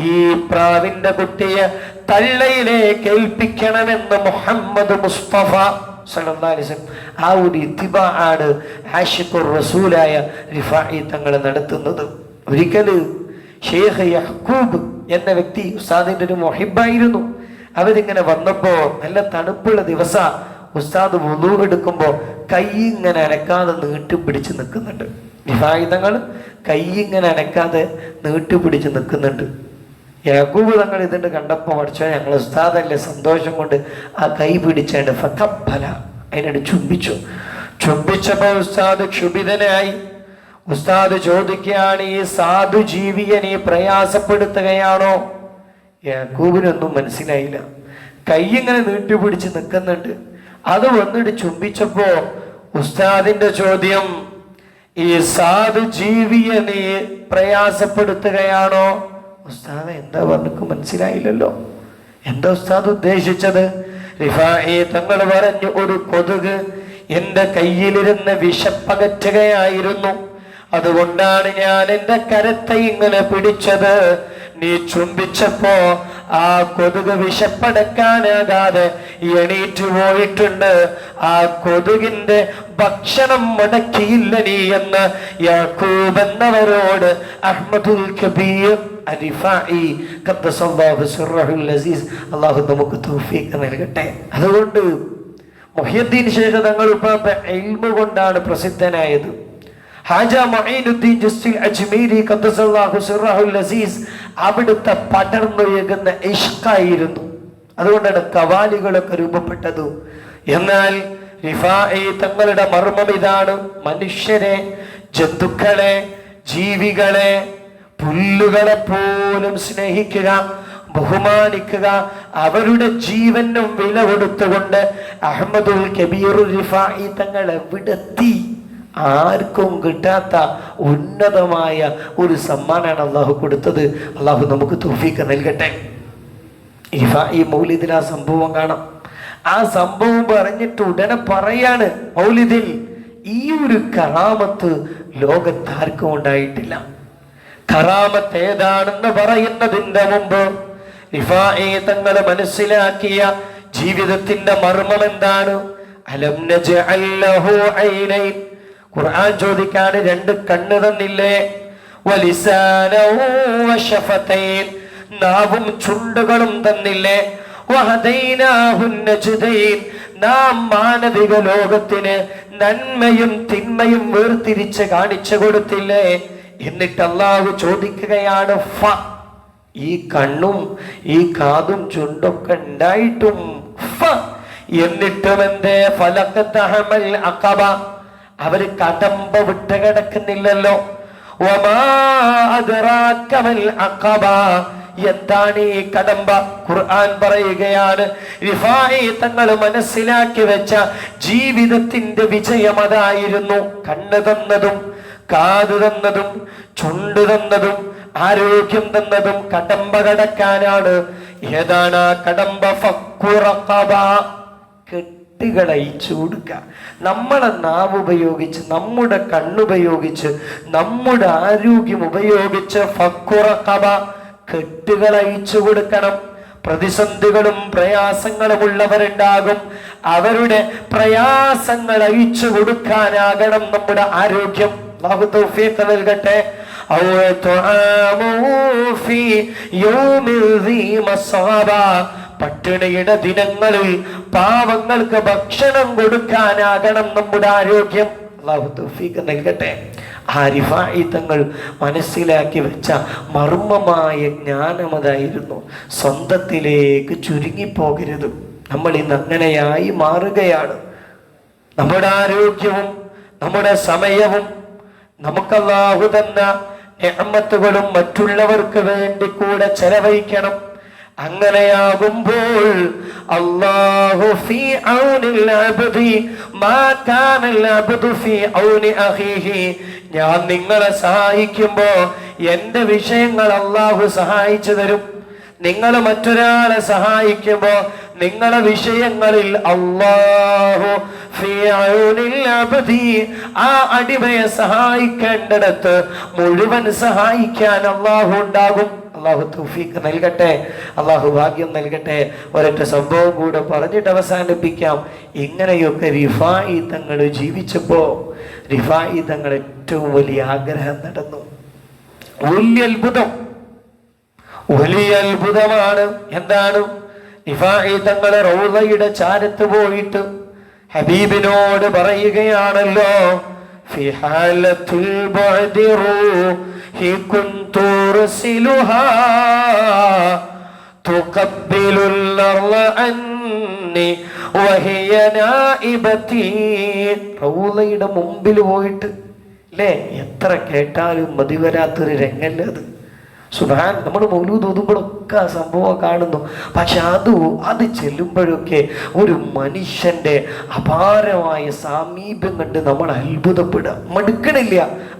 [SPEAKER 1] ഈ പ്രാവിന്റെ കുട്ടിയെ തള്ളയിലേക്ക് ഏൽപ്പിക്കണമെന്ന് മുഹമ്മദ് മുസ്തഫ സല്ലല്ലാഹു അലൈഹി വസല്ലം ആ ഒരു ഇത്തിബാ ആണ് ആശിഖുർ റസൂലായ റിഫാഇ തങ്ങൾ നടത്തുന്നത്. ഒരിക്കല് ഷെയ്ഖ് യഹ്കൂബ് എന്ന വ്യക്തി ഉസ്താദിന്റെ ഒരു മുഹിബായിരുന്നു. അവരിങ്ങനെ വന്നപ്പോ നല്ല തണുപ്പുള്ള ദിവസ ഉസ്താദ് വുളൂ എടുക്കുമ്പോ കൈ ഇങ്ങനെ അനക്കാതെ നീട്ടിപ്പിടിച്ച് നിൽക്കുന്നുണ്ട്. റിഫാഇ തങ്ങൾ കൈ ഇങ്ങനെ അനക്കാതെ നീട്ടിപ്പിടിച്ച് നിൽക്കുന്നുണ്ട്. യാക്കൂബ് തങ്ങൾ ഇതിന്റെ കണ്ടപ്പോ പഠിച്ചോ ഞങ്ങൾ ഉസ്താദല്ലേ, സന്തോഷം കൊണ്ട് ആ കൈ പിടിച്ചാണ്ട് ഫഖബ്ബല അതിനോട് ചുംബിച്ചപ്പോ ഉസ്താദ് ക്ഷുഭിതനായി. ഉസ്താദ് ചോദിക്കുകയാണ്, ഈ സാധു ജീവിയെ നീ പ്രയാസപ്പെടുത്തുകയാണോ? യാക്കൂബിനൊന്നും മനസ്സിലായില്ല. കൈ ഇങ്ങനെ നീട്ടിപ്പിടിച്ച് നിൽക്കുന്നുണ്ട്. അത് വന്നിട്ട് ചുംബിച്ചപ്പോ ഉസ്താദിന്റെ ചോദ്യം, ഈ സാധു ജീവിയെ നീ പ്രയാസപ്പെടുത്തുകയാണോ? ഉസ്താദ് എന്താ പറഞ്ഞിട്ട് മനസ്സിലായില്ലല്ലോ. എന്താ ഉസ്താദ് ഉദ്ദേശിച്ചത്? റിഫാഇ തങ്ങൾ പറഞ്ഞു, ഒരു കൊതുക് എന്റെ കയ്യിലിരുന്ന് വിഷപ്പകറ്റുകയായിരുന്നു, അതുകൊണ്ടാണ് ഞാൻ എന്റെ കരത്തെ ഇങ്ങനെ പിടിച്ചത്. നീ ചുംബിച്ചപ്പോ ആ കൊതുക് വിശപ്പടക്കാനാകാതെ എണീറ്റ് പോയിട്ടുണ്ട്. ആ കൊതുകിന്റെ ഭക്ഷണം മുടക്കിയില്ല നീ എന്ന് യാക്കൂബ് എന്നവരോട് അഹ്മദുൽ കബീർ റിഫാഇ ഖദ്ദസല്ലാഹു സിർറഹുൽ അസീസ് അല്ലാഹു നമുക്ക് തൗഫീഖ് നൽകട്ടെ. അതുകൊണ്ട് മുഹ്യിദ്ദീൻ ശൈഖ് തങ്ങൾ ഇൽമു കൊണ്ടാണ് പ്രസിദ്ധനായത്. ഹാജ മുഈനുദ്ദീൻ ജസ്റ്റിൽ അജ്മീരി ഖദ്ദസല്ലാഹു സിർറഹുൽ അസീസ് അവിടുത്തെ പടർന്നൊഴുകുന്ന ഇഷ്കായിരുന്നു. അതുകൊണ്ടാണ് കവാലികളൊക്കെ രൂപപ്പെട്ടത്. എന്നാൽ റിഫാഇ തങ്ങളുടെ മർമ്മം ഇതാണ്: മനുഷ്യരെ, ജന്തുക്കളെ, ജീവികളെ, പുല്ലുകളെ പോലും സ്നേഹിക്കുക, ബഹുമാനിക്കുക, അവരുടെ ജീവനും വില കൊടുത്തുകൊണ്ട് അഹ്മദുൽ കബീർ റിഫാഇ തങ്ങൾ എവിടെത്തി? ആർക്കും കിട്ടാത്ത ഉന്നതമായ ഒരു സമ്മാനാണ് അള്ളാഹു കൊടുത്തത്. അള്ളാഹു നമുക്ക് തൗഫീഖ് നൽകട്ടെ. റിഫാഇ മൗലിദിൽ ആ സംഭവം കാണാം. ആ സംഭവം പറഞ്ഞിട്ട് ഉടനെ പറയാണ്, മൗലിദിൽ ഈ ഒരു കറാമത്ത് ലോകത്താർക്കും ഉണ്ടായിട്ടില്ല. കറാമത്ത് ഏതാണെന്ന് പറയുന്നതിന്റെ മുമ്പ് റിഫാഇ തങ്ങൾ മനസ്സിലാക്കിയ ജീവിതത്തിന്റെ മർമ്മം എന്താണ്? അലം നജ്അൽ ലഹു ഐനൈൻ, ഖുർആൻ ചോദിക്കാണ്, രണ്ട് കണ്ണ് തന്നില്ലേ? വലിസാനഹു വശഫതൈൻ, നാവും ചുണ്ടുകളും തന്നില്ലേ? വഹദൈനാഹു നജ്ദൈൻ, നാം മാനവിക ലോകത്തിന് നന്മയും തിന്മയും വേർതിരിച്ച് കാണിച്ചു കൊടുത്തില്ലേ? എന്നിട്ട് അല്ലാഹു ചോദിക്കുകയാണ്, ഈ കണ്ണും ഈ കാതും ചുണ്ടൊക്കെ ഉണ്ടായിട്ടും എന്നിട്ടും എന്തേ ഫലഖതഹമൽ അഖബ, അവര് കടമ്പ വിട്ട് കിടക്കുന്നില്ലല്ലോ. വമാ അദ്റാക മൽ അഖബ, എന്താണ് ഈ കടമ്പ? ഖുർആൻ പറയുകയാണ്, റിഫാഇ തങ്ങൾ മനസ്സിലാക്കി വെച്ച ജീവിതത്തിന്റെ വിജയം അതായിരുന്നു. കണ്ണ് തന്നതും കാത് തന്നതും ചുണ്ട് തന്നതും ആരോഗ്യം തന്നതും കടമ്പ കടക്കാനാണ്. ഏതാണ് ആ കടമ്പ? ഫക്കു റഖബ, കെട്ടുകൾ അയച്ചു കൊടുക്കുക. നമ്മളെ നാവ് ഉപയോഗിച്ച്, നമ്മുടെ കണ്ണുപയോഗിച്ച്, നമ്മുടെ ആരോഗ്യം ഉപയോഗിച്ച് ഫക്കു റഖബ, കെട്ടുകൾ അയച്ചു കൊടുക്കണം. പ്രതിസന്ധികളും പ്രയാസങ്ങളും ഉള്ളവരുണ്ടാകും. അവരുടെ പ്രയാസങ്ങൾ അയച്ചു കൊടുക്കാനാകണം നമ്മുടെ ആരോഗ്യം. അല്ലാഹു തൗഫീഖ് നൽകട്ടെ. ഔ തുആമു ഫീ യൗമിൽ ദീ മസ്ഗബ. പട്ടിണിയുടെ ദിനങ്ങളിൽ പാവങ്ങൾക്ക് ഭക്ഷണം കൊടുക്കാനാകണം നമ്മുടെ ആരോഗ്യം. അല്ലാഹു തൗഫീഖ് നൽകട്ടെ. ആ റിഫാഈ തങ്ങൾ മനസ്സിലാക്കി വെച്ച മർമ്മമായ ജ്ഞാനമതായിരുന്നു. സ്വന്തത്തിലേക്ക് ചുരുങ്ങിപ്പോകരുത്. നമ്മൾ ഇന്ന് അങ്ങനെയായി മാറുകയാണ്. നമ്മുടെ ആരോഗ്യവും നമ്മുടെ സമയവും നമുക്ക് അല്ലാഹു തന്ന നിഅമത്തുകളും മറ്റുള്ളവർക്ക് വേണ്ടി കൂടെ ചെലവഴിക്കണം. അങ്ങനെയാകുമ്പോൾ അല്ലാഹു ഫീ ഔനിൽ അബ്ദി മാ കാനൽ അബ്ദു ഫീ ഔനി അഖീഹി. ഞാൻ നിങ്ങളെ സഹായിക്കുമ്പോ എന്റെ വിഷയങ്ങൾ അല്ലാഹു സഹായിച്ചു തരും. നിങ്ങൾ മറ്റൊരാളെ സഹായിക്കുമ്പോ നിങ്ങളുടെ വിഷയങ്ങളിൽ അല്ലാഹു ഫീ ഔനിൽ അബ്ദി, ആ അടിമയെ സഹായിക്കേണ്ടിടത്ത് മുഴുവൻ സഹായിക്കാൻ അല്ലാഹു ഉണ്ടാകും. അല്ലാഹു തൗഫീഖ് നൽകട്ടെ, അല്ലാഹു ഭാഗ്യം നൽകട്ടെ. ഒരൊറ്റ സംഭവം കൂടെ പറഞ്ഞിട്ട് അവസാനിപ്പിക്കാം. ഇങ്ങനെയൊക്കെ റിഫാഈ തങ്ങൾ ജീവിച്ചപ്പോ റിഫാഈ തങ്ങൾ ഏറ്റവും വലിയ ആഗ്രഹം നടന്നു. വലിയ അത്ഭുതമാണ്. എന്താണ്? റിഫാഈ തങ്ങൾ റൗളയുടെ ചാരത്ത് പോയിട്ട് ഹബീബിനോട് പറയുകയാണല്ലോ, ഫി ഹാലത്തുൽ ബഅദി റൂഹി കുൻതു റസിലുഹാ തുഖബ്ബിലുൽ അർള അന്നി വഹിയ നായിബതി. റൗളയുടെ മുമ്പിൽ പോയിട്ട്, അല്ലേ, എത്ര കേട്ടാലും മതി വരാത്തൊരു രംഗല്ലേ അത്. സുബ്ഹാൻ, നമ്മൾ മൗലൂദ് ഓതുമ്പോഴൊക്കെ ആ സംഭവം കാണുന്നു. പക്ഷെ അത് ചെല്ലുമ്പോഴൊക്കെ ഒരു മനുഷ്യന്റെ അപാരമായ സാമീപ്യം കണ്ട് നമ്മൾ അത്ഭുതപ്പെടുക. മടുക്കണില്ല,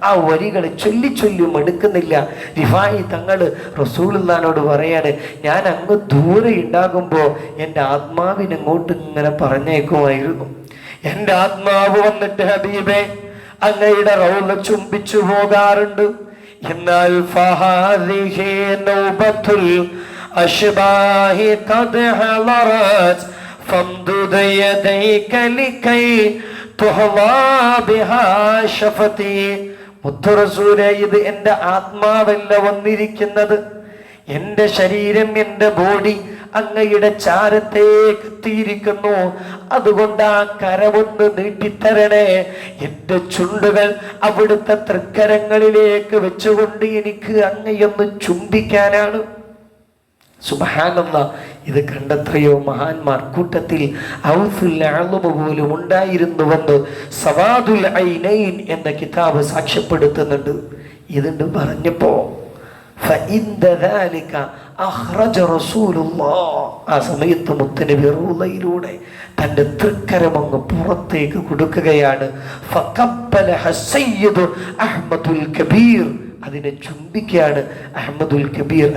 [SPEAKER 1] ആ വരികൾ ചൊല്ലി ചൊല്ലി മടുക്കുന്നില്ല. റിഫാഈ തങ്ങൾ റസൂലുള്ളാഹിനോട് പറയാണ്, ഞാൻ അങ്ങ് ദൂരെ ഉണ്ടാകുമ്പോൾ എൻ്റെ ആത്മാവിനങ്ങോട്ട് ഇങ്ങനെ പറഞ്ഞേക്കുമായിരുന്നു. എൻ്റെ ആത്മാവ് വന്നിട്ട് ഹബീബേ അങ്ങയുടെ റൗള ചുംബിച്ചു പോകാറുണ്ട്. എന്നാൽ ഫഹാദിഹി നൗബത്തുൽ അശ്ബാഹി ഖദ് ഹളറത് ഫംദുദ് യദൈക ലികൈ തുഹ്വാ ബിഹാ ശഫതി. മുത്ത് റസൂലേ, ഇത് എൻ്റെ ആത്മാവല്ല വന്നിരിക്കുന്നത്, എൻ്റെ ശരീരം, എൻ്റെ ബോഡി അങ്ങയുടെ ചാരത്തേക്ക് എത്തിയിരിക്കുന്നു. അതുകൊണ്ട് ആ കരമൊന്ന് നീട്ടിത്തരണേ. എൻ്റെ ചുണ്ടുകൾ അവിടുത്തെ തൃക്കരങ്ങളിലേക്ക് വെച്ചുകൊണ്ട് എനിക്ക് അങ്ങയൊന്ന് ചുംബിക്കാനാണ്. സുബ്ഹാനല്ലാഹ്, ഇത് കണ്ടെത്രയോ മഹാന്മാർ. കൂട്ടത്തിൽ ഔസുൽ അഅ്ലം പോലും ഉണ്ടായിരുന്നുവെന്ന് സവാദുൽ ഐനൈൻ എന്ന കിതാബ് സാക്ഷ്യപ്പെടുത്തുന്നുണ്ട്. ഇതുണ്ട് പറഞ്ഞപ്പോ ആ സമയത്ത് മുത്തനബി റൗളയിലൂടെ തന്റെ തൃക്കരമങ്ങ് പുറത്തേക്ക് കൊടുക്കുകയാണ്. അഹ്മദുൽ കബീർ, അതിനെ ചുംബിക്കുകയാണ് അഹ്മദുൽ കബീർ.